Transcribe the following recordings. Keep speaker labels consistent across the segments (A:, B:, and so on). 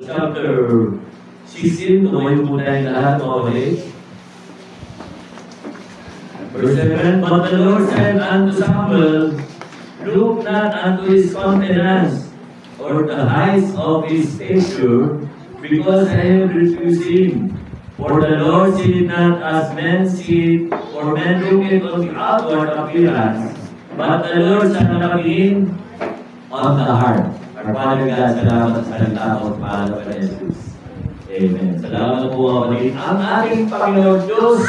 A: Chapter 16, tumayo po tayong lahat, okay? Verse 7, But the Lord said unto Samuel, Look not unto his countenance, or the height of his stature, because I have refused him. For the Lord seeth not as men see, for men looketh on the outward appearance, but the Lord shall look in on the heart. Our Father God, salamat sa salita mo at mahal pa ni Jesus. Amen. Salamat po, kapatid. Ang ating Panginoon Diyos,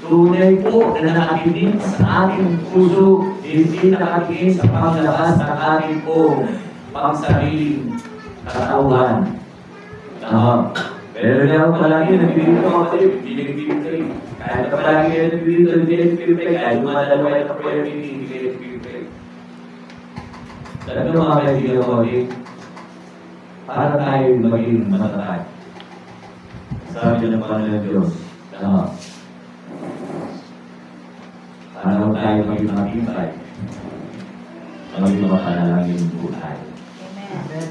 A: tunay po na nakatingin sa ating puso, hindi nakatingin sa panglabas ng ating po pangsariling katauhan. Pero na palagi nagbibigay ko, kapatid, hindi nagbibigay. Kahit na palagi nagbibigay, hindi nagbibigay. Kahit lumadalawa yung prayer meeting, hindi nagbibigay. Talaga mga kaibigan ko, para tayo maging matatag. Sabi ng Panginoon Diyos, para tayo maging matibay, maging mapanalangin po tayo. Amen.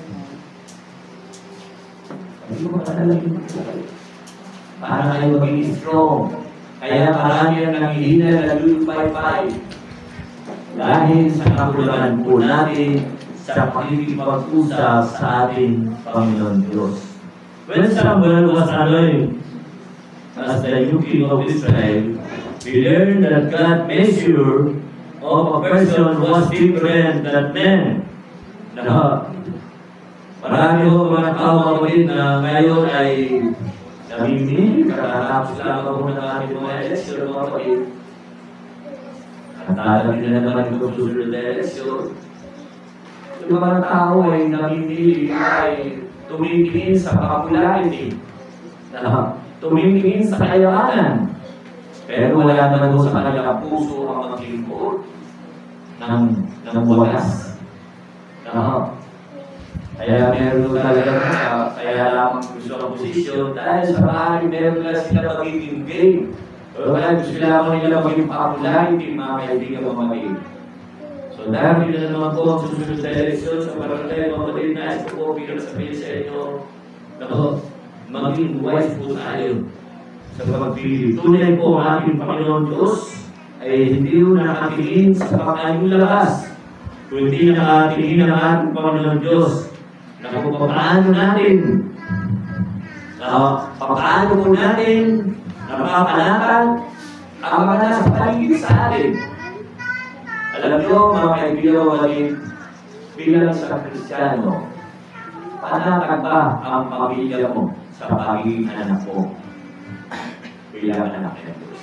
A: Maging mapanalangin po tayo. Para tayo maging strong. Kaya marami ang nanghihina na lulupay-pay. Dahil sa kakulangan po natin sa pakikipag-usap sa ating Panginoon Diyos. When Samuel was anointed as the new king of Israel, we learned that God's measure of a person was different than men. Marami ko mga kapatid na ngayon ay namimili, katatapos lang ako ng ating mga eleksyon, mga kapatid. At alam nila naman ito susunod na eleksyon. Yung mga tao ay namimili ay tumitingin sa popularity, tumitingin sa kayamanan. Pero wala naman doon sa kanilang puso ang maglingkod ng wagas. Kaya meron talaga kaya lamang gusto ang posisyon dahil sa bahay meron na sila magiging game. Pero kaya gusto lamang nila maging popularity, mga kaibigan mga magiging. So dahil na naman po ang susunod na eleksyon sa barangay, mga kapatid, nais ko po bilang sabihin sa inyo na maging wise po tayo sa pagpili. Tunay po ang ating Panginoon Diyos ay hindi po nakatingin sa pangayong labas, kundi nakatingin ang ating Panginoon Diyos na kung paano natin, paano po natin napapanakan ang mga nasa paligid sa atin. Alam niyo, mga kaibigan natin, bilang sa Kristiyano, panatag ba ang pamilya mo sa pagiging anak mo bilang anak ng Diyos?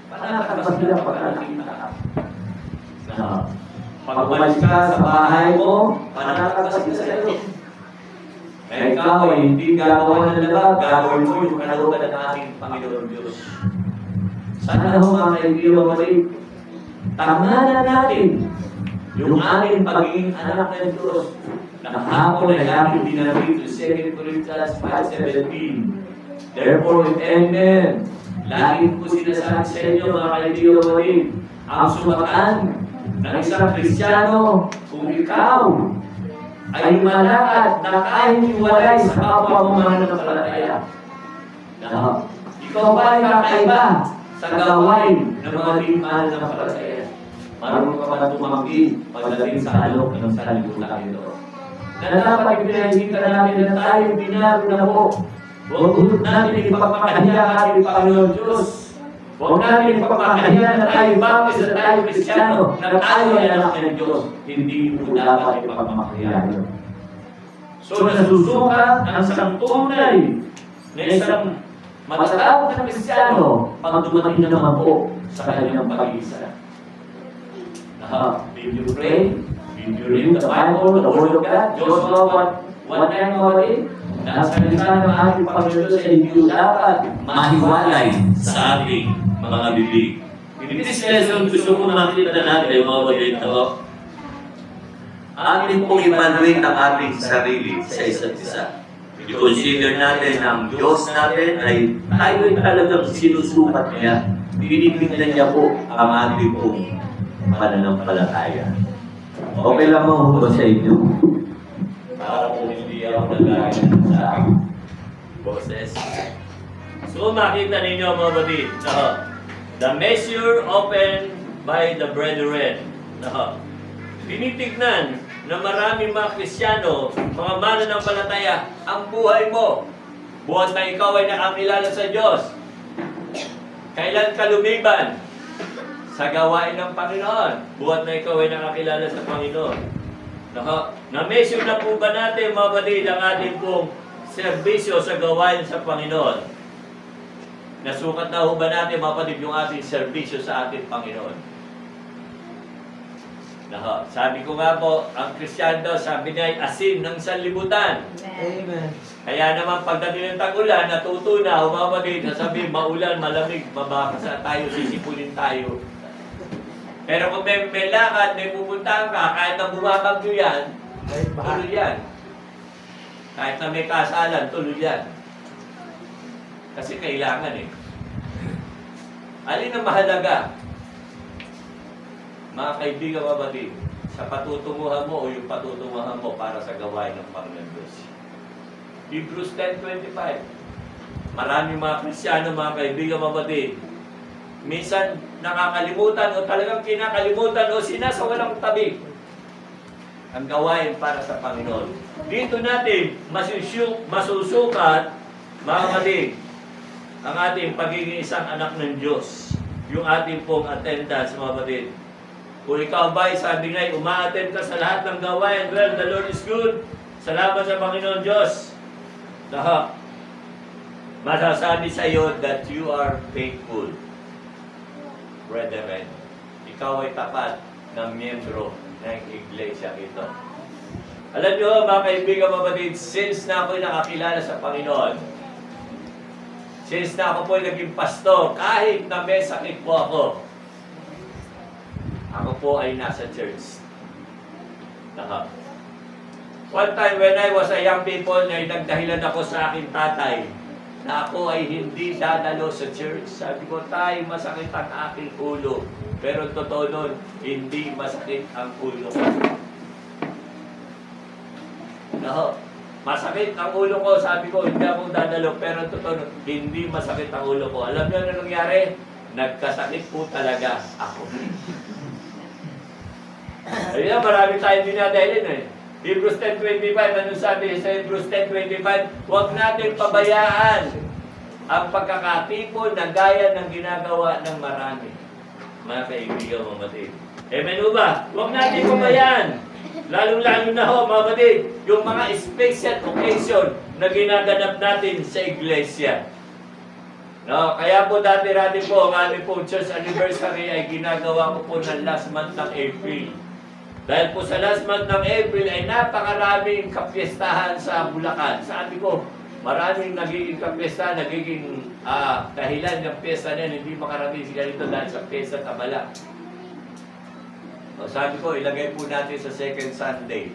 A: Panatag ba sila pag-alakita ka? Pag umalis ka sa bahay mo, panatag ba sila sa iyo? Kaya ikaw ay hindi gagawa ng lahat, gagawin mo yung kalooban ng ating Panginoon Diyos. Sana ho mga kaibigan natin, tamanan natin yung ating pagiging anak ng Diyos. Nakahapon ay aking dinarito 2 Corinthians 5:17. Therefore, with amen, lagi po sinasabi sa inyo mga kaibigan natin, ang sumatan ng isang Kristiyano kung ikaw ay malakad na kahit iwalay sa kapwa mo mananampalataya. Ikaw ba ay kakaiba sa gawain ng mga di mananampalataya? Marunong ka ba tumanggi pagdating sa alok ng salita ito? Na dapat pinahihita natin na tayo binago na po. Huwag natin ipagpakahiya ang ating Panginoon Diyos. Huwag natin ipagpakahiya na tayo baptist, na tayo Kristiyano, na tayo ay anak ng Diyos. Hindi po dapat ipagpakahiya yun. So nasusukat ang isang tunay na isang matatawag na Kristiyano pag dumating naman po sa kanyang pag-iisa. Did you pray? Did you read the Bible, the Word of God? Joshua 1:9 nasa salita ng ating Panginoon sa inyo dapat mahiwalay sa ating mga bibig. In this lesson, gusto ko makita natin ay mga bagay ito. Ating pong evaluate ang ating sarili sa isa't isa. I-consider natin ang Diyos natin ay tayo ay talagang sinusukat niya. Tinitingnan niya po ang ating pong pananampalataya. Okay lang mo ba sa inyo? Para po hindi ako kagaya sa aking boses. So makita ninyo mga kapatid, the measure opened by the brethren. Tinitignan na maraming mga Kristiyano, mga mananampalataya, ang buhay mo. Buhat na ikaw ay nakakilala sa Diyos. Kailan ka lumiban? Sa gawain ng Panginoon. Buhat na ikaw ay nakakilala sa Panginoon. Na-measure na po ba natin, mga kapatid, ang ating pong serbisyo sa gawain sa Panginoon? Nasukat na po ba natin, mga kapatid, yung ating serbisyo sa ating Panginoon? Sabi ko nga po, ang Kristiyano, sabi niya ay asin ng sanlibutan.
B: Amen.
A: Kaya naman pagdating ng tag-ulan, natutunaw, mga kapatid, sabi, maulan, malamig, mabakasa tayo, sisipulin tayo. Pero kung may lakad, may pupuntahan ka, kahit na bumabagyo yan, tuloy yan. Kahit na may kasalan, tuloy yan. Kasi kailangan eh. Alin ang mahalaga? Mga kaibigan, kapatid, sa patutunguhan mo o yung patutunguhan mo para sa gawain ng Panginoon Diyos. Hebrews 10:25. Maraming mga Kristiyano, mga kaibigan, kapatid, minsan nakakalimutan o talagang kinakalimutan o sinasawalang tabi ang gawain para sa Panginoon. Dito natin masusukat, mga kapatid, ang ating pagiging isang anak ng Diyos. Yung ating pong attendance, mga kapatid. Kung ikaw ba'y sabi nga, uma-attend ka sa lahat ng gawain, well, the Lord is good. Salamat sa Panginoon Diyos. Masasabi sa iyo that you are faithful. Brethren, ikaw ay tapat na miyembro ng iglesia ito. Alam niyo, mga kaibigan, kapatid, since na ako'y nakakilala sa Panginoon, since na ako po'y naging pastor, kahit na may sakit po ako po ay nasa church. One time when I was a young people, nagdahilan ako sa aking tatay na ako ay hindi dadalo sa church. Sabi ko, tay, masakit ang aking ulo. Pero totoo nun, hindi masakit ang ulo ko. Masakit ang ulo ko, sabi ko, hindi ako dadalo. Pero totoo nun, hindi masakit ang ulo ko. Alam niyo ano nangyari? Nagkasakit po talaga ako. Ayun, marami tayong dinadahilin eh. Hebrews 10:25, ano sabi sa Hebrews 10:25? Huwag natin pabayaan ang pagkakatipon na gaya ng ginagawa ng marami. Mga kaibigan, mga kapatid. Amen o ba? Huwag natin pabayaan. Lalong-lalo na ho, mga kapatid, yung mga special occasion na ginaganap natin sa iglesia. No, kaya po dati-dati po, ang aming po church anniversary ay ginagawa ko po ng last month ng April. Dahil po sa last month ng April ay napakaraming kapiestahan sa Bulacan. Sabi ko, maraming nagiging kapiestahan, nagiging dahilan ng piyesta na hindi makarating sila dito dahil sa piyesta Tabala. So, sabi ko, ilagay po natin sa second Sunday.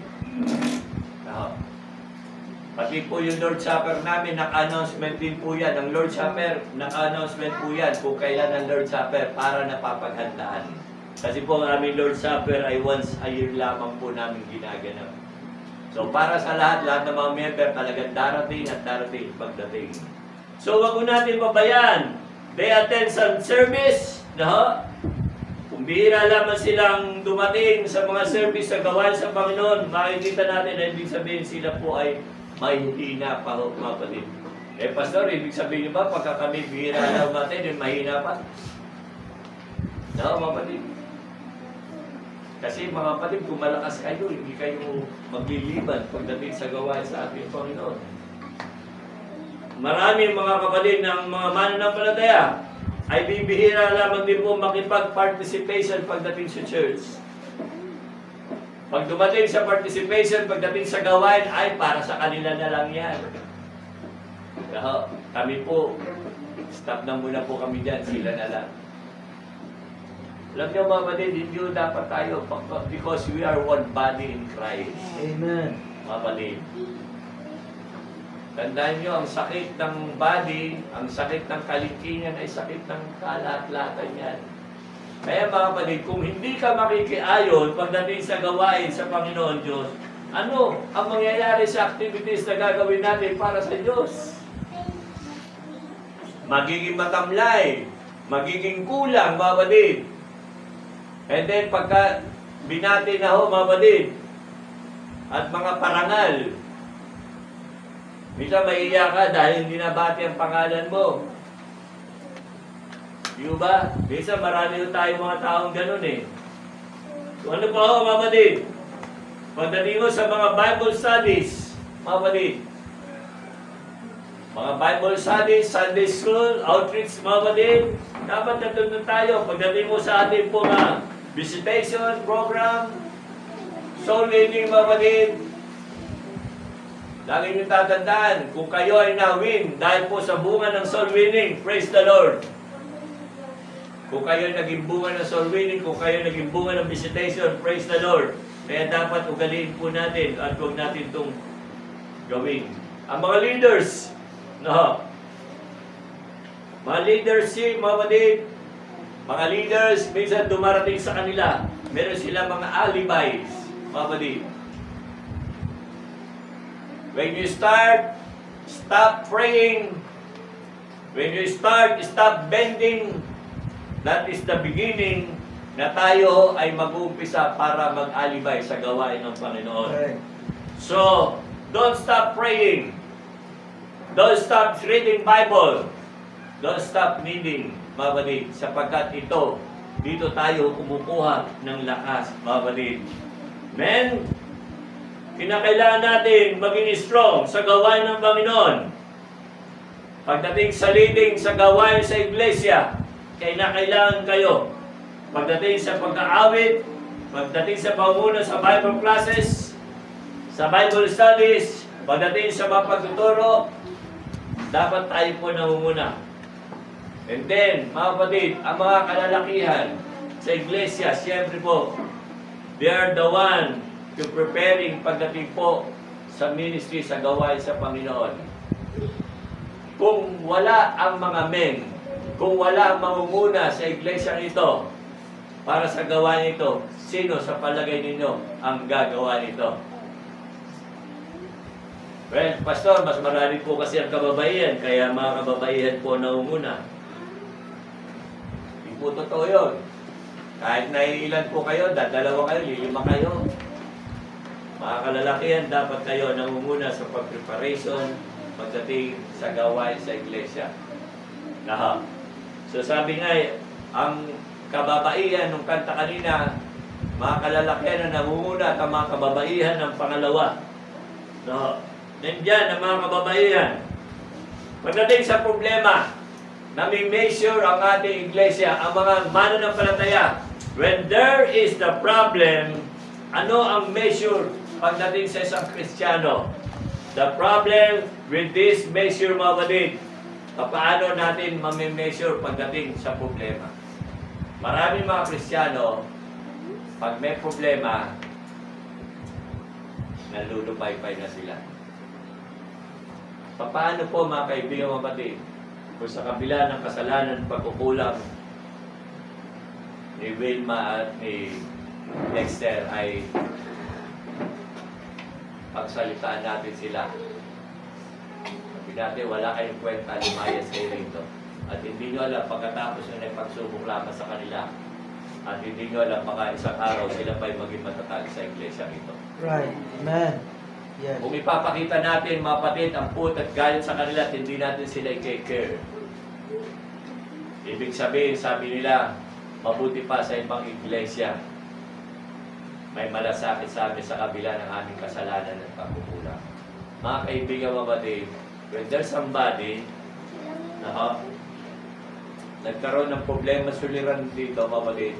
A: Pati po yung Lord Supper namin, naka-announcement din po yan. Ang Lord Supper, naka-announcement po yan kung kailan ang Lord Supper para napapaghandaan. Kasi po ang aming Lord Supper ay once a year lamang po namin ginaganap. So para sa lahat ng mga member talagang darating at darating pagdating. So wag ko natin pabayaan. They attend some service. Kung bihira lamang silang dumating sa mga service sa gawain sa Panginoon, makikita natin na ibig sabihin sila po ay may hina pa, mga kapatid. Pastor, ibig sabihin ba pagka kami bihira lang natin, mahina pa? Mga kapatid. Kasi mga kapatid, kung malakas kayo, hindi kayo magliliban pagdating sa gawain sa ating Panginoon. Maraming mga kapatid ng mga mananampalataya ay bibihira lamang din po makipag-participation pagdating sa church. Pag dumating sa participation, pagdating sa gawain, ay para sa kanila na lang yan. Kami po, stop na muna po kami dyan, sila na lang. Alam niyo mga kapatid, hindi dapat tayo because we are one body in Christ.
B: Amen.
A: Mga kapatid. Tandaan niyo, ang sakit ng body, ang sakit ng kalingkingan ay sakit ng kalat-latan yan. Kaya mga kapatid, kung hindi ka makikiayon pagdating sa gawain sa Panginoon Diyos, Ano ang mangyayari sa activities na gagawin natin para sa Diyos? Magiging matamlay, magiging kulang, mga kapatid. And then, pagka binati na ho, mga kapatid, at mga parangal, minsan maiiyak ka dahil hindi nabati ang pangalan mo. Di ba? Minsan marami tayo mga taong ganun eh. So, ano pa ho, mga kapatid? Pagdating mo sa mga Bible studies, mga kapatid, mga Bible studies, Sunday school, outreach, mga kapatid, dapat natundun tayo. Pagdating mo sa ating po mga visitation program, soul winning, mga kapatid, lagi nyo tatandaan, kung kayo ay na-win dahil po sa bunga ng soul winning, praise the Lord. Kung kayo ay naging bunga ng soul winning, kung kayo ay naging bunga ng visitation, praise the Lord. Kaya dapat ugaliin po natin at huwag natin itong gawin. Ang mga leaders, no? Mga leadership, mga kapatid, mga leaders, minsan dumarating sa kanila, meron sila mga alibis, mga kapatid. When you start, stop praying. When you start, stop bending. That is the beginning na tayo ay mag-uumpisa para mag-alibay sa gawain ng Panginoon. Okay. So, don't stop praying. Don't stop reading Bible. Don't stop reading, mga kapatid, sapagkat dito tayo kumukuha ng lakas, mga kapatid. Men, kinakailangan natin maging strong sa gawain ng Panginoon. Pagdating sa leading sa gawain sa iglesia, kailangan kayo. Pagdating sa pagkaawit, pagdating sa pamumuno sa Bible classes, sa Bible studies, pagdating sa mga pagtuturo, dapat tayo po namumuna. And then, mga kapatid, ang mga kalalakihan sa iglesia, siyempre po, they are the one to preparing pagdating po sa ministry, sa gawain sa Panginoon. Kung wala ang mga men, kung wala ang mamumuna sa iglesia ito, para sa gawain ito, sino sa palagay ninyo ang gagawa nito? Well, Pastor, mas marami po kasi ang kababaihan, kaya mga kababaihan po naumuna. Hindi po totoo yun. Kahit naiilan po kayo, dalawa kayo, lilima kayo. Mga kalalakihan, dapat kayo nangunguna sa pag-preparation pagdating sa gawain sa iglesia. Naha. So sabi nga, ang kababaihan ng kanta kanina, mga kalalakihan na nangunguna at ang mga kababaihan ng pangalawa. No. Nandiyan ang mga kababaihan. Pagdating sa problema, nami-measure ang ating iglesia, ang mga mananampalataya. When there is the problem, ano ang measure pagdating sa isang Kristiyano? The problem with this measure, mga kapatid, paano natin mami-measure pagdating sa problema? Maraming mga Kristiyano, pag may problema, nalulupay-pay na sila. Paano po, mga kaibigan, mga kapatid, kung sa kabila ng kasalanan, pagkukulang ni Wilma at ni Dexter ay pagsalitaan natin sila. Sabi natin, wala kayong kwenta, lumayas kayo rito. At hindi nyo alam, pagkatapos nyo na yung pagsubok laban sa kanila, at hindi nyo alam, baka isang araw sila pa'y maging matatag sa iglesia ito.
B: Right. Amen. Yes.
A: Kung ipapakita natin, mga kapatid, ang put at galit sa kanila, at hindi natin sila i-care. Ibig sabihin, sabi nila, mabuti pa sa ibang iglesia. May malasakit sa amin sa kabila ng aming kasalanan at pagkukulang. Mga kaibigan, mga kapatid, when there's somebody na nagkaroon ng problema suliran dito, mga kapatid,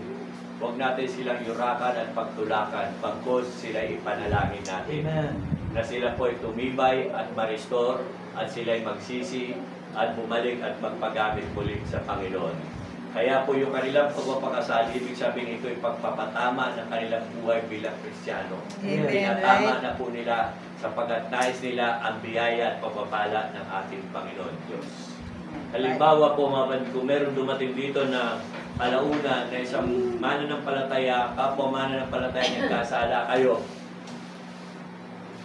A: huwag natin silang yurakan at pagtulakan pagkos sila ipanalangin natin.
B: Amen.
A: Na sila po ay tumibay at ma-restore at sila ay magsisi at bumalik at magpagamit muli sa Panginoon. Kaya po yung kanilang pagpapakasal, ibig sabihin ito ay pagpapatama ng kanilang buhay bilang Kristiyano. Pinatama na po nila sapagkat nais nila ang biyaya at pagpapala ng ating Panginoon Diyos. Halimbawa po, mga kapatid, kung meron dumating dito na alauna na isang mananampalataya, kapwa mananampalataya nagkasala kayo,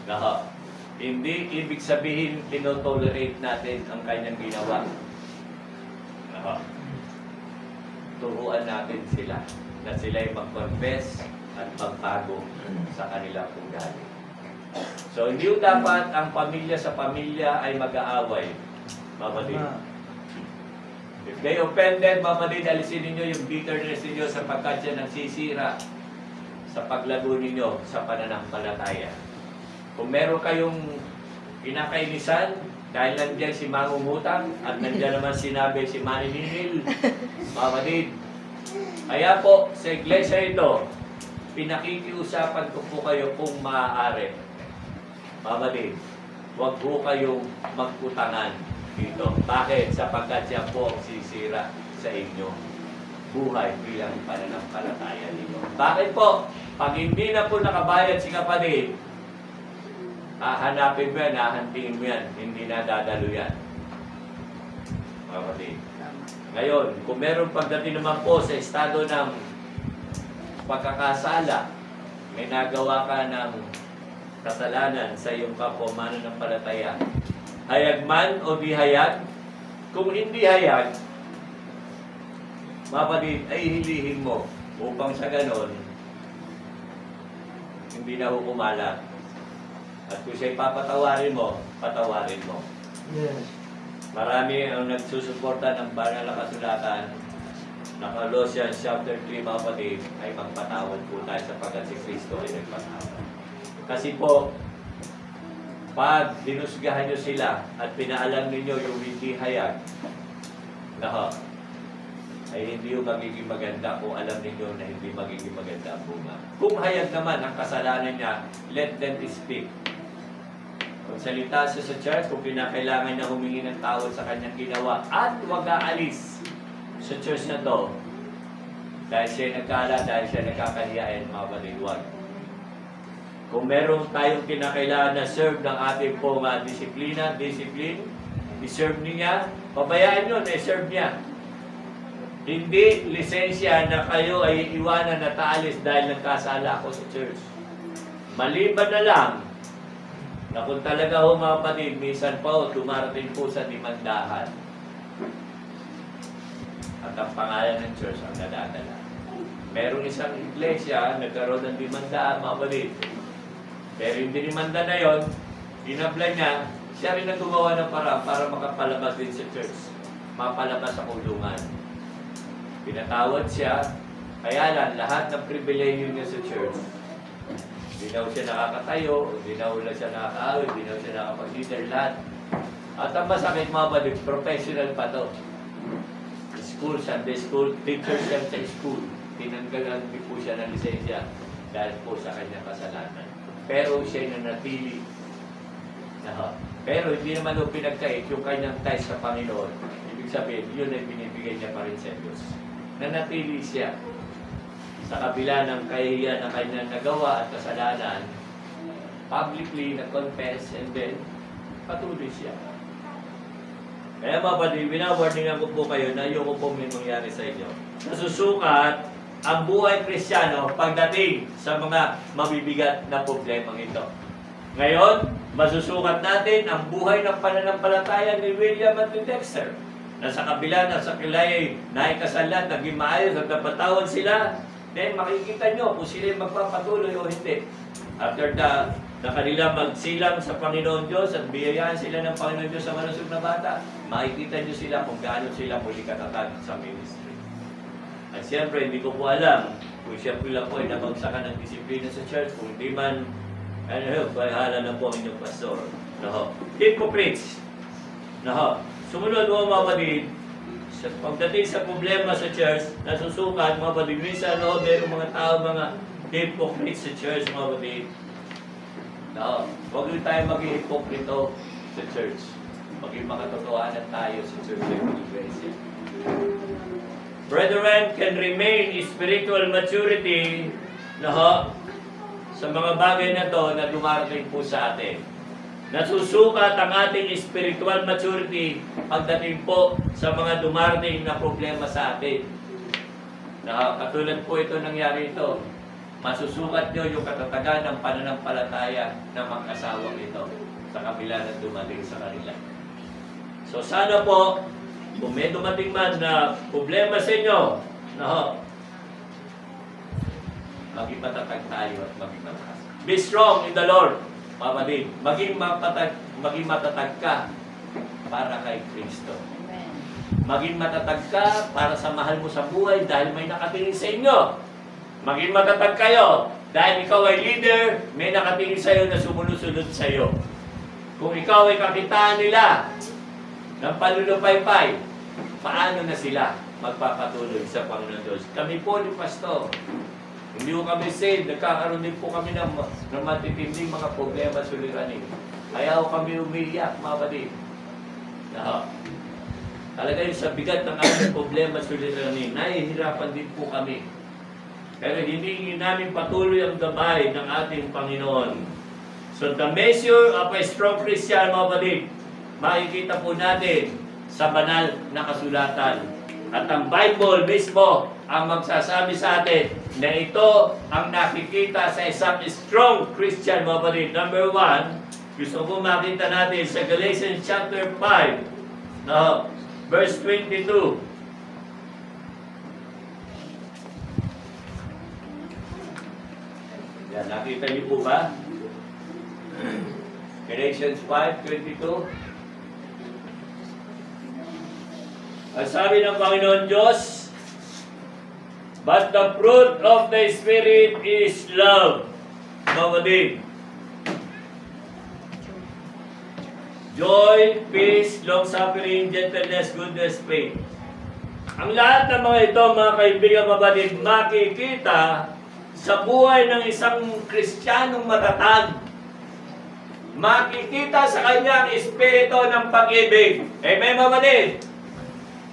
A: Nako. Hindi ibig sabihin tinotolerate natin ang kanyang ginawa. Nako. Turuan natin sila na sila'y mag-confess at magbago sa kanilang ugali. So, hindi dapat ang pamilya sa pamilya ay mag-aaway. Mamadid. If they offended, mamadid, alisin ninyo yung bitterness ninyo sapagkat yan nagsisira sa paglago ninyo sa pananampalataya. Kung meron kayong kinakainisan, dahil nandiyan si mangungutang at nandiyan naman sinabi si maniningil, mamadid. Kaya po, sa iglesia ito, pinakikiusapan ko po kayo kung maaari. Mamadid, huwag po kayong magkutangan dito. Bakit? Sapagkat siya po ang sisira sa inyo buhay bilang pananampalataya ninyo. Bakit po? Pag hindi na po nakabayad si kapatid, hahanapin mo yan, hahantingin mo yan, hindi na dadalo yan. Kapatid. Ngayon, kung meron pagdating naman po sa estado ng pagkakasala, may nagawa ka ng kasalanan sa iyong kapwa mananampalataya. Hayag man o di hayag, kung hindi hayag, mapatid ay hilihin mo upang sa ganon, hindi na hukumalat. At kung siya'y papatawarin mo, patawarin mo.
B: Yes.
A: Marami ang nagsusuporta ng banal na kasulatan na Colossians chapter 3, mga kapatid, ay magpatawad po tayo sapagkat si Kristo ay nagpatawad. Kasi po, pag dinusgahan nyo sila at pinaalam ninyo yung hindi hayag, ay hindi yung magiging maganda kung alam ninyo na hindi magiging maganda ang bunga. Kung hayag naman ang kasalanan niya, let them speak. Kung salita siya sa church, kung kinakailangan niya humingi ng tawad sa kanyang ginawa at huwag aalis sa church na to dahil siya nagkala, dahil siya nagkakahiyain, mga baliwag. Kung meron tayong kinakailangan na serve ng ating pong discipline, i-serve niya, pabayaan nyo na i-serve niya. Hindi lisensya na kayo ay iwanan na taalis dahil nagkasala ako sa church. Maliban na lang na kung talaga ho mga kapatid, minsan pa ho, dumarating po sa dimandahan. At ang pangalan ng church ang nadadala. Merong isang iglesia, nagkaroon ng dimandaan, mga kapatid. Pero yung dinimanda na yon, dinabla niya, siya rin ang gumawa ng para makapalabas din sa church. Mapalabas sa kulungan. Pinatawad siya, kaya lang, lahat ng pribileyo niya sa church, hindi na siya nakakatayo, hindi na siya nakakaawit, hindi na siya nakapag-leader, lahat. At ang masakit mga kapatid, professional pa to. School, Sunday school, teacher siya sa school. Tinanggalan din po siya ng lisensya dahil po sa kanyang kasalanan. Pero siya nanatili. Pero hindi naman o pinagkait yung kanyang ties sa Panginoon. Ibig sabihin, yun ay binibigay niya pa rin sa Diyos. Nanatili siya sa kabila ng kahihiyan na kanyang nagawa at kasalanan, publicly na-confess and then patuloy siya. Kaya mga kapatid, binawarningan ko po kayo na ayoko po may mangyari sa inyo. Nasusukat ang buhay Kristiyano pagdating sa mga mabibigat na problemang ito. Ngayon, masusukat natin ang buhay ng pananampalataya ni William at ni Dexter. Na sa kabila na sa kilay naikasalat, naging maayos at napatawad sila, then makikita nyo kung sila magpapatuloy o hindi. After na kanila magsilang sa Panginoon Diyos at biyayaan sila ng Panginoon Diyos sa malusog na bata, makikita nyo sila kung gaano sila muli katatag sa ministry. At siyempre, hindi ko po alam kung siyempre lang po ay nabagsakan ng disiplina sa church, kung hindi man, bahala na po ang inyong pastor. Hypocrites. Sumunod mo mga kapatid, pagdating sa problema sa church, nasusukat mga kapatid, minsan merong mga tao, mga hypocrites sa church mga kapatid. Huwag rin tayo maging hipokrito sa church. Maging makatotohanan tayo sa church ng Iglesia. Brethren, can remain in spiritual maturity sa mga bagay na to na dumarating po sa atin. Nasusukat ang ating spiritual maturity pagdating po sa mga dumarating na problema sa atin. Katulad po ito nangyari ito.
C: masusukat nyo yung katatagan ng pananampalataya ng mag-asawang ito sa kabila ng dumating sa kanila. So sana po, kung may dumating man na problema sa inyo, maging matatag tayo at maging malakas. Be strong in the Lord, kapatid. Maging matatag ka para kay Kristo. Maging matatag ka para sa mahal mo sa buhay dahil may nakatingin sa inyo. Maging matatag kayo dahil ikaw ay leader, may nakatingin sa iyo na sumunod-sunod sa iyo. Kung ikaw ay kapitan nila ng panunupaypay, paano na sila magpapatuloy sa Panginoon Diyos? Kami po ni Pastor, hindi po kami saved, nagkakaroon din po kami ng matitinding mga problema suliranin. Kaya po kami umiiyak, mga kapatid. Talaga yung sa bigat ng aming problema suliranin, nahihirapan din po kami. Pero hindi namin patuloy ang gabay ng ating Panginoon. So the measure of a strong Christian, mga kapatid, makikita po natin sa banal na kasulatan. At ang Bible mismo ang magsasabi sa atin na ito ang nakikita sa isang strong Christian, mga kapatid. Number 1, gusto ko makita natin sa Galatians chapter 5, verse 22. Yan, nakita niyo po ba? Galatians 5:22. Ang sabi ng Panginoon Diyos, but the fruit of the Spirit is love. Kapatid. Joy, peace, long-suffering, gentleness, goodness, faith. Ang lahat ng mga ito, mga kaibigan, kapatid, makikita sa buhay ng isang Kristiyanong matatag. Makikita sa kanyang espiritu ng pag-ibig. Amen, kapatid?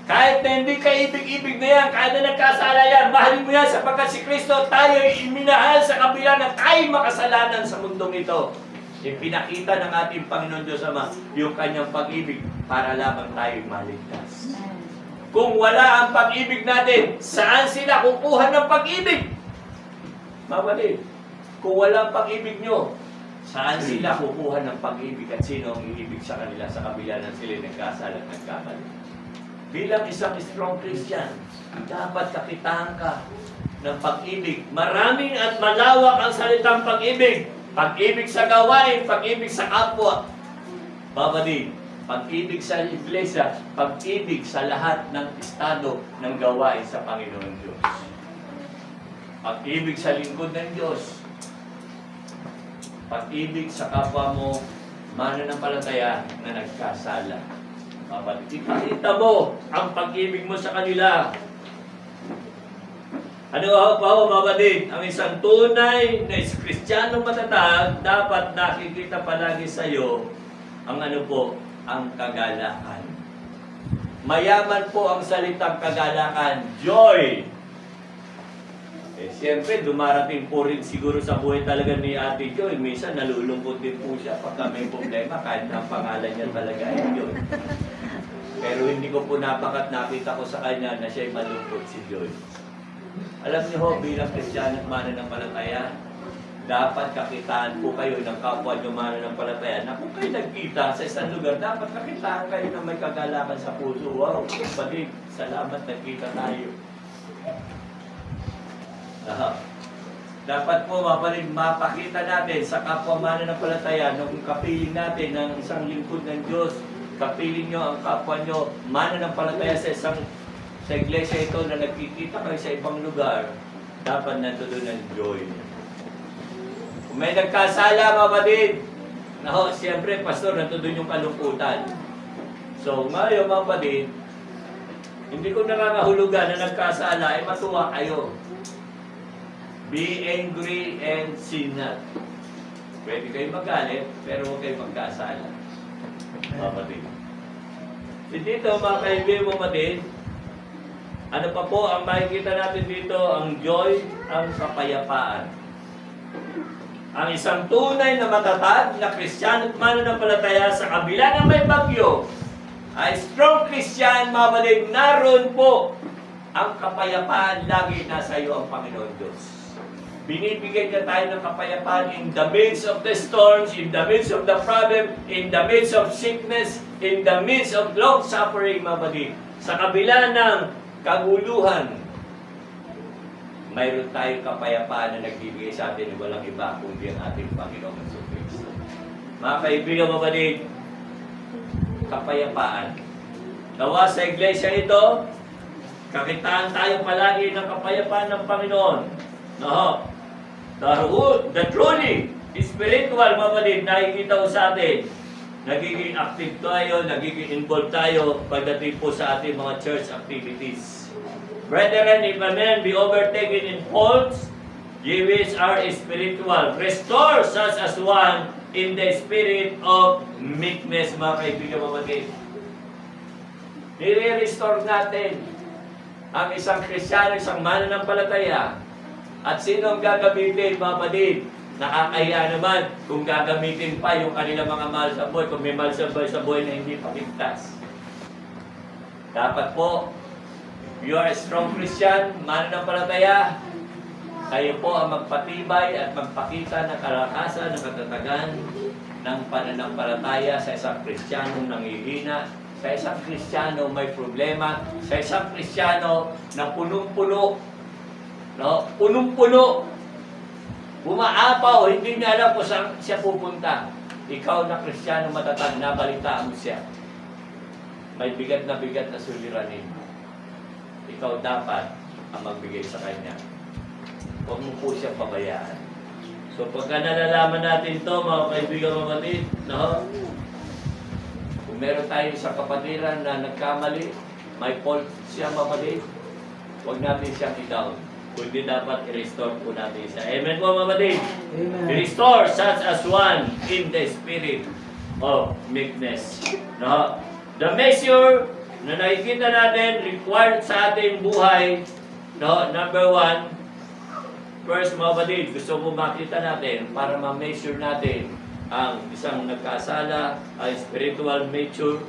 C: Kahit na hindi ka ibig-ibig na yan, kahit na nagkasala yan, mahalin mo yan sapagkat si Kristo tayo ay iminahal sa kabila na tayo makasalanan sa mundong ito. Ipinakita ng ating Panginoon Diyos Ama yung kanyang pag-ibig para lamang tayo maligtas. Kung wala ang pag-ibig natin, saan sila kukuha ng pag-ibig? Kapatid, kung wala ang pag-ibig nyo, saan sila kukuha ng pag-ibig at sino ang iibig sa kanila sa kabila ng sila nagkasala at nagkamali? Bilang isang strong Christian, dapat kakitaan ka ng pag-ibig. Maraming at malawak ang salitang pag-ibig. Pag-ibig sa gawain, pag-ibig sa kapwa. Kapatid, pag-ibig sa iglesia, pag-ibig sa lahat ng estado ng gawain sa Panginoon Diyos. Pag-ibig sa lingkod ng Diyos. Pag-ibig sa kapwa mo, mananampalataya na nagkasala. Ipakita mo ang pag-ibig mo sa kanila. Ano pa ho, kapatid? Ang isang tunay na Kristiyanong matatag, dapat nakikita palagi sa iyo ang ano po, ang kagalakan. Mayaman po ang salitang kagalakan, joy. Siyempre, dumarating po rin siguro sa buhay talaga ni Ate Joy. Minsan, nalulungkot din po siya pagka may problema, kahit ang pangalan niya talaga ay Joy. Pero hindi ko po nakita ko sa kanya na siya'y malungkot si Joy. Alam niyo ho, bilang Kristiyano at mananampalataya, dapat kakitaan po kayo ng kapwa niyo mananampalataya na kung kayo nagkita sa isang lugar, dapat kakitaan kayo na may kagalakan sa puso. Wow, kapatid, salamat nagkita tayo. Dapat po mapakita natin sa kapwa mananampalataya nung kapiling natin ng isang lingkod ng Diyos. Kapiling nyo ang kapwa nyo mananampalataya sa iglesia ito na nagkikita kayo sa ibang lugar. Dapat nandoon ang joy. Kung may nagkasala, kapatid, siyempre, pastor, nandoon yung kalungkutan. So, ngayon, kapatid, hindi ko nakakahulugan na nagkasala, ay matuwa kayo. Be angry and sin not. Pwede kayo magalit, pero huwag kayo magkasala. Kapatid. Dito, mga kaibigan mo, kapatid, ano pa po ang makikita natin dito? Ang joy, ang kapayapaan. Ang isang tunay na matatag na Kristiyano at mananampalataya sa kabila ng may bagyo, ay strong Christian, mga kapatid, naroon po ang kapayapaan, lagi nasa iyo ang Panginoon Diyos. Binibigyan niya tayo ng kapayapaan in the midst of the storms, in the midst of the problem, in the midst of sickness, in the midst of long suffering, mga kapatid. Sa kabila ng kaguluhan, mayroon tayong kapayapaan na nagbibigay sa atin ng walang iba kundi ang ating Panginoong Jesucristo. Mga kaibigan, mga kapatid, kapayapaan. Nawa sa iglesia ito, kakitaan tayo palagi ng kapayapaan ng Panginoon. No? The truly spiritual, mga kapatid, nakikita ko sa atin, nagiging active tayo, nagiging involved tayo pagdating po sa ating mga church activities. Brethren, if a man be overtaken in faults, ye which are spiritual, restore such as one in the spirit of meekness, mga kaibigan, mga kapatid. Nire-restore natin ang isang Kristiyano, isang mananampalataya. At sino ang gagamitin, mga kapatid? Nakakahiya naman kung gagamitin pa yung kanilang mga mahal sa buhay, kung may mahal sa buhay na hindi paligtas. Dapat po, you are a strong Christian, mananampalataya, kayo po ang magpatibay at magpakita ng kalakasan, ng katatagan ng pananampalataya sa isang Kristiyanong nanghihina, sa isang Kristiyano may problema, sa isang Kristiyano na punong-puno, no? Punong-puno, umaapaw, hindi niya alam kung saan siya pupunta. Ikaw na Kristiyano matatag, nabalitaan mo siya. May bigat na suliranin. Ikaw dapat ang magbigay sa kanya. Huwag mo po siya pabayaan. So pagka nalalaman natin to, mga kaibigan, mga kapatid, no? Kung meron tayo sa kapatiran na nagkamali, may fault siya, mga kapatid, huwag natin siyang i-down. Kundi dapat i-restore po natin siya. Amen po, mga kapatid?
B: Amen.
C: I-restore such as one in the spirit of meekness. No? The measure na nakikita natin required sa ating buhay, no? Number one, first, mga kapatid, gusto mo makita natin para ma-measure natin ang isang nagkasala, ay spiritual mature.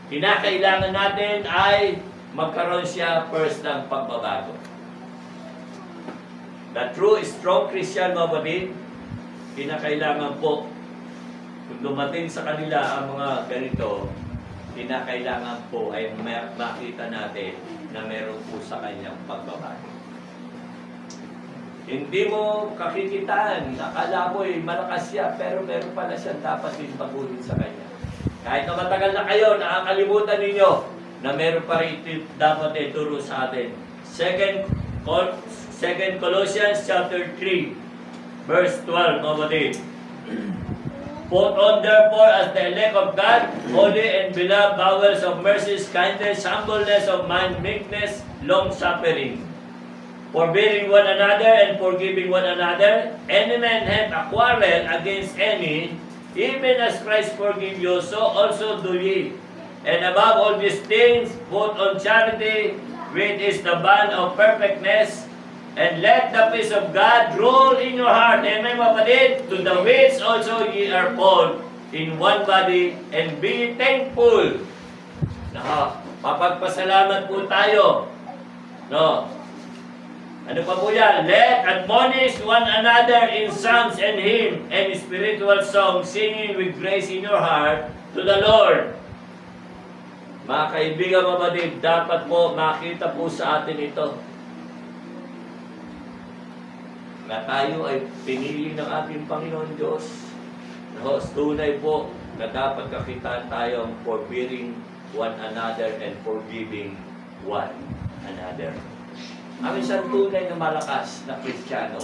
C: Kinakailangan natin ay magkaroon siya first ng pagbabago. The true strong Christian, mga kapatid, kinakailangan po, kung dumating sa kanila ang mga ganito, kinakailangan po ay makita natin na meron po sa kanyang pagbabago. Hindi mo kakikitaan, akala mo malakas siya, pero meron pala siyang dapat din baguhin sa kanya. Kahit na matagal na kayo, nakakalimutan ninyo na meron pa rin dapat ituro sa atin. 2 Colossians chapter 3, verse 12, mga kapatid. Put on therefore as the elect of God, holy and beloved, bowels of mercies, kindness, humbleness of mind, meekness, long-suffering, forbearing one another and forgiving one another. Any man hath a quarrel against any, even as Christ forgave you, so also do ye. And above all these things, put on charity, which is the bond of perfectness, and let the peace of God rule in your heart. Amen, mga kapatid? To the which also ye are called in one body, and be thankful. Mapagpasalamat po tayo. No? Ano pa po yan? Let admonish one another in psalms and hymns and spiritual songs, singing with grace in your heart to the Lord. Mga kaibigan, mga kapatid, dapat po makita po sa atin ito na tayo ay pinili ng ating Panginoon Diyos. No, tunay po na dapat kakitaan tayo forbearing one another and forgiving one another. Ang isang tunay na malakas na Kristiyano,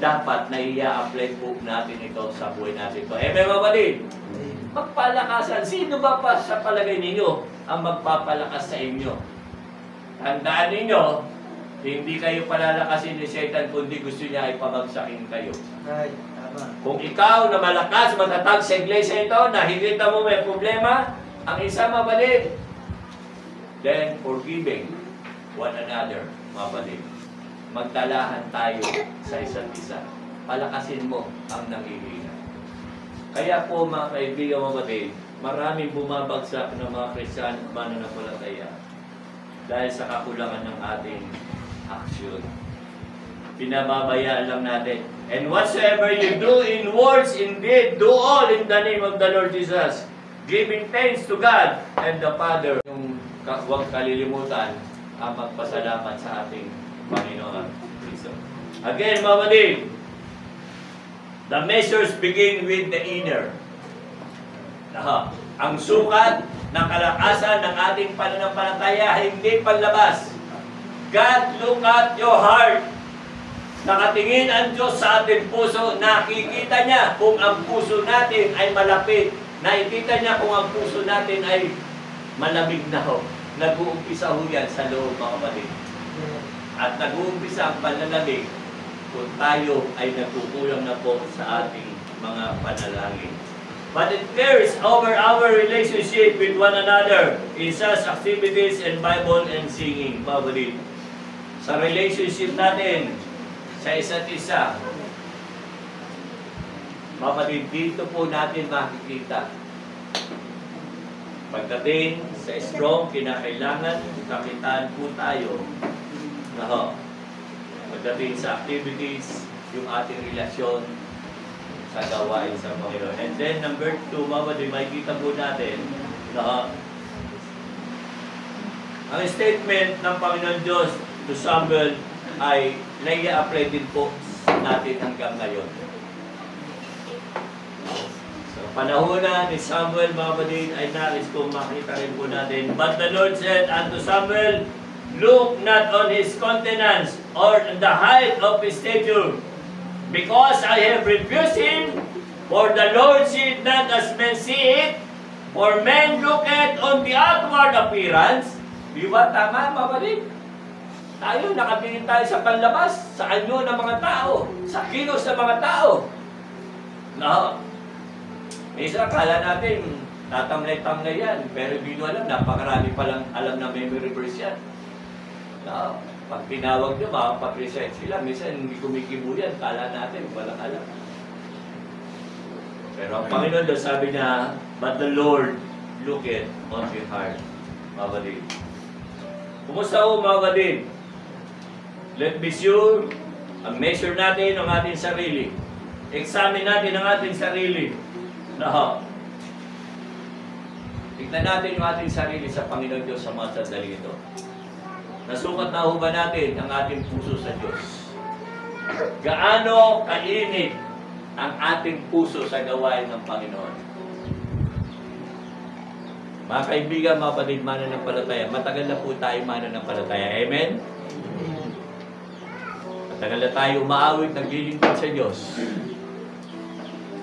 C: dapat na i-apply po natin ito sa buhay natin ito. Amen, mga kapatid? Magpalakasan. Sino ba pa sa palagay ninyo ang magpapalakas sa inyo? Tandaan ninyo, hindi kayo palalakasin ni Satan, kundi gusto niya ay pabagsakin kayo.
B: Right, tama.
C: Kung ikaw na malakas, matatag sa iglesia ito, nakikita mo may problema, ang isa, mabalid, then forgiving one another, mabalid. Magdalahan tayo sa isa't isa. Palakasin mo ang nanghihina. Kaya po, mga kaibigan, mabalid, maraming bumabagsak ng mga Kristiyano at mananampalataya dahil sa kakulangan ng ating aksyon. Pinababayaan lang natin. And whatsoever you do in words, in deed, do all in the name of the Lord Jesus, giving thanks to God and the Father. Yung huwag kalilimutan ang magpasalamat sa ating Panginoon Kristo. Again, mga kapatid, the measures begin with the inner. Ang sukat ng kalakasan ng ating pananampalataya hindi panlabas. God, look at your heart. Nakatingin ang Diyos sa ating puso, nakikita niya kung ang puso natin ay malapit. Nakikita niya kung ang puso natin ay malamig na ho. Nag-uumpisa ho yan sa loob, mga kapatid. At nag-uumpisa ang panlalamig kung tayo ay nagkukulang na po sa ating mga panalangin. But it carries over our relationship with one another in such activities and Bible and singing, mga kapatid. Sa relationship natin, sa isa't isa. Mapatid, dito po natin makikita. Pagdating sa strong, kinakailangan kakitaan po tayo na pagdating sa activities, yung ating relasyon sa gawain sa Panginoon. And then number 2, mapatid, makikita po natin na ang statement ng Panginoon Diyos to Samuel ay nai-apply din po natin hanggang ngayon. So, panahon na ni Samuel, mga kapatid, ay nais kong makita rin po natin. But the Lord said unto Samuel, look not on his countenance or on the height of his stature, because I have refused him, for the Lord seeth not as men see it, for men looketh on the outward appearance. Di ba tama, mga kapatid? Tayo, nakatingin tayo sa panlabas, sa anyo ng mga tao, sa kilos ng mga tao. No. Minsan, kala natin, tatamlay-tamlay yan, pero hindi nyo alam, napakarami palang alam na memory verse yan. No. Pag tinawag nyo, makapag-reset sila, minsan hindi kumikibo yan, kala natin, walang alam. Pero ang Panginoon doon, sabi niya, but the Lord looketh on your heart, mga kapatid. Kumusta ho, mga kapatid? Let's be sure, measure natin ang ating sarili. Examine natin ang ating sarili. Tignan natin yung ating sarili sa Panginoon Diyos sa mga sandali ito. Nasukat na ho ba natin ang ating puso sa Diyos? Gaano kainit ang ating puso sa gawain ng Panginoon? Mga kaibigan, mga kapatid, mananampalataya, matagal na po tayo mananampalataya. Amen? Tagal na tayo umaawit, naglilingkod sa Diyos.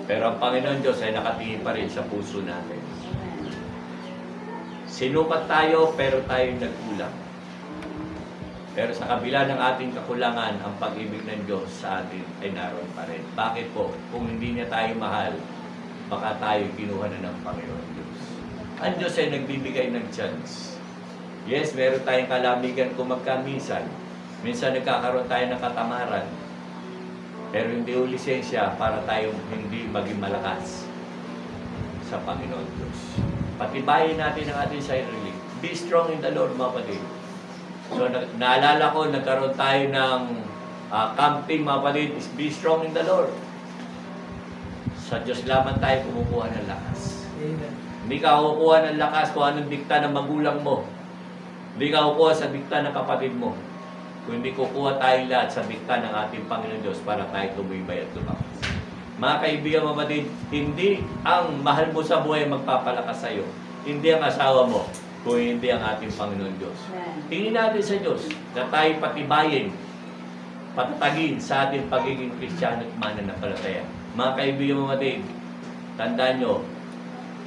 C: Pero ang Panginoon Diyos ay nakatingin pa rin sa puso natin. Sinukat tayo, pero tayo nagkulang. Pero sa kabila ng ating kakulangan, ang pag-ibig ng Diyos sa atin ay naroon pa rin. Bakit po? Kung hindi niya tayo mahal, baka tayo kinuha na ng Panginoon Diyos. Ang Diyos ay nagbibigay ng chance. Yes, meron tayong kalamigan kung magkaminsan. Minsan nagkakaroon tayo ng katamaran, pero hindi o lisensya para tayong hindi maging malakas sa Panginoon Diyos. Patibayin natin ang ating sarili. Be strong in the Lord, mga kapatid. So, naalala ko, nagkaroon tayo ng camping, mga kapatid, is be strong in the Lord. Sa Diyos lamang tayo kumukuha ng lakas.
B: Amen.
C: Hindi ka kukuha ng lakas kung anong dikta ng magulang mo. Hindi ka kukuha sa dikta ng kapatid mo. Kung hindi kukuha tayo lahat sa dikta ng ating Panginoon Diyos para tayo tumibay at tumakas. Mga kaibigan, kapatid, hindi ang mahal mo sa buhay magpapalakas sa iyo. Hindi ang asawa mo, kung hindi ang ating Panginoon Diyos. Tingin natin sa Diyos na tayo patibayin, patatagin sa ating pagiging Kristiyano at mananampalataya. Mga kaibigan, kapatid, tandaan nyo,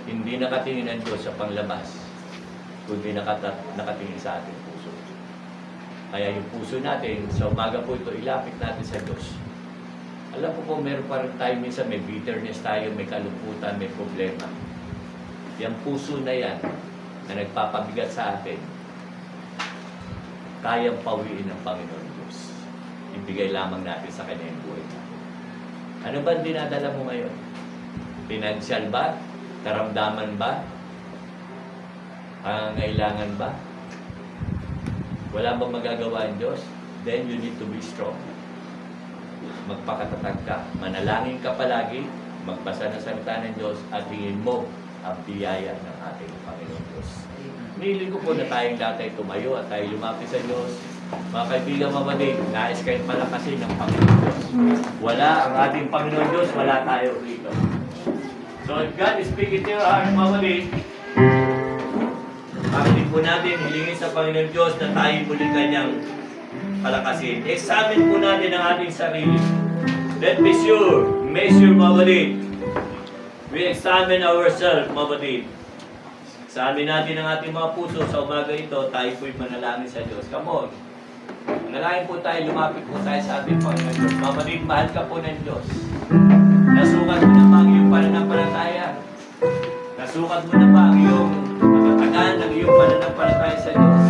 C: hindi nakatingin ang Diyos sa panglabas, kundi nakatingin sa ating puso. Kaya yung puso natin, sa umaga po ito, ilapit natin sa Diyos. Alam po meron pa rin tayo minsan, may bitterness tayo, may kalungkutan, may problema. Yung puso na yan, na nagpapabigat sa atin, kayang pawiin ng Panginoon Diyos. Ibigay lamang natin sa Kanya yung buhay natin. Ano ba ang dinadala mo ngayon? Financial ba? Karamdaman ba? Pangangailangan ba? Wala bang magagawa ang Diyos? Then you need to be strong. magpakatatag ka. Manalangin ka palagi, magbasa ng salita ng Diyos, at hingin mo ang biyaya ng ating Panginoon Diyos. Nihiling ko po na tayong lahat ay tumayo at tayo lumapit sa Diyos. Mga kaibigan, mamadig, nais kayong palakasin ng Panginoon Diyos. Wala ang ating Panginoon Diyos, wala tayo rito. So if God is speaking to your heart, mamadig, makinig po natin, hilingin sa Panginoon Diyos na tayo muli kanyang palakasin. Examine po natin ang ating sarili. Let be sure, measure, mamadig. We examine ourselves, mamadig. Examine natin ang ating mga puso sa umaga ito, tayo po'y manalangin sa Diyos. Come on. Manalangin po tayo, lumapit po tayo sa ating Panginoon Diyos. Mamadig, mahal ka po ng Diyos. Nasukat mo na ba ang iyong pananampalataya? Nasukat mo na ba ang iyong matatagan ng iyong pananampalataya sa Diyos?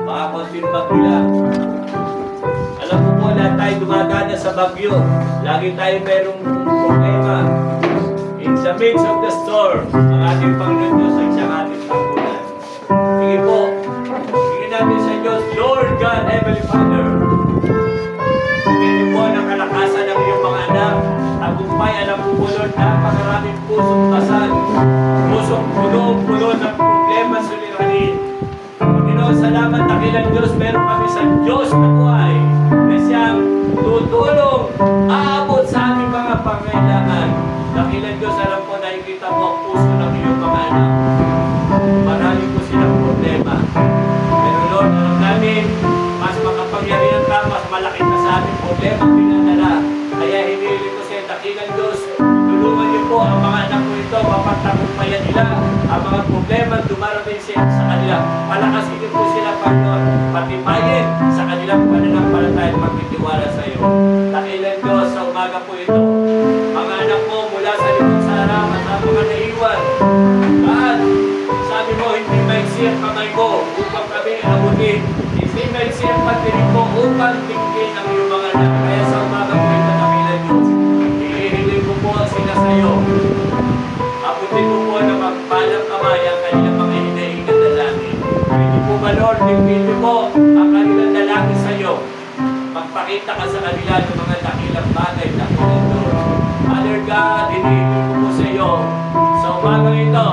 C: Baka konting bagyo lang. Alam mo po, lahat tayo dumadaan sa bagyo. Lagi tayo merong problema. In the midst of the storm, ang ating Panginoon Diyos ay siyang ating tanggulan. Sige po, sige natin sa Diyos, Lord God, Heavenly Father, bigyan niyo po ng kalakasan ng iyong mga anak. Tagumpay, alam po po, Lord, napakaraming pusong basag, pusong puno ng problema, suliranin. Panginoon, salamat, dakilang Diyos, meron kami sa Diyos na buhay na siyang tutulong, aabot sa aming mga pangailangan. Dakilang Diyos, alam po, nakikita mo ang puso ng iyong mga anak. Marami po silang problema. Pero Lord, alam namin, mas makapangyarihan ka, mas malaki ka sa aming problema pinadala. Kaya hinihiling ko sa dakilang Diyos, tulungan niyo po ang mga anak ko ito, mapagtagumpayan nila ang mga problema dumarating sa kanila. Palakasin niyo po sila, Panginoon, patibayin sa kanilang pananampalataya at pagtitiwala sa iyo. Dakilang Diyos, sa umaga po ito, mga anak mo mula sa likod sa harap at ang mga naiwan. At sabi mo, hindi maiksi ang kamay ko upang kami abutin. Hindi maiksi ang patinig ko upang tingin ang iyong mga anak. Kaya sa umaga po ito, dakilang Diyos, hihiling ko po ang sila sa iyo. Abutin mo po na magpalang kamay ang kanilang mga hinahingan dalangin. Hindi po ba, Lord, tingin niyo po ang kanilang dalangin sa iyo. Magpakita ka sa kanila ng mga dakilang bagay na Lord. Father God, hinihiling ko po sa iyo sa umagang ito,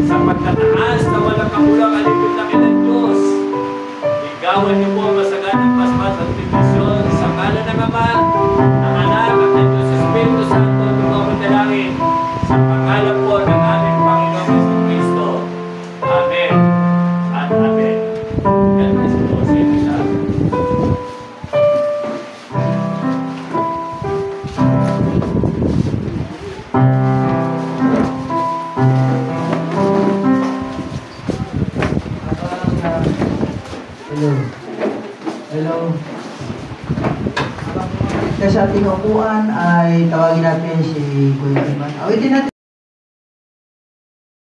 C: sa pagtataas na walang kamulang alipin na ng Diyos. Ligawan niyo po ang masaganang paspas at bendisyon sa ngalan ng Ama, ng Anak, at ng Diyos Espiritu Santo, tumawag dalangin sa pangalan po ng aming Panginoon Jesucristo. Amen at Amen. God bless po sa inyo lahat.
B: Hello. Sa ating upuan ay tawagin natin si Kuya Iman. Awitin natin.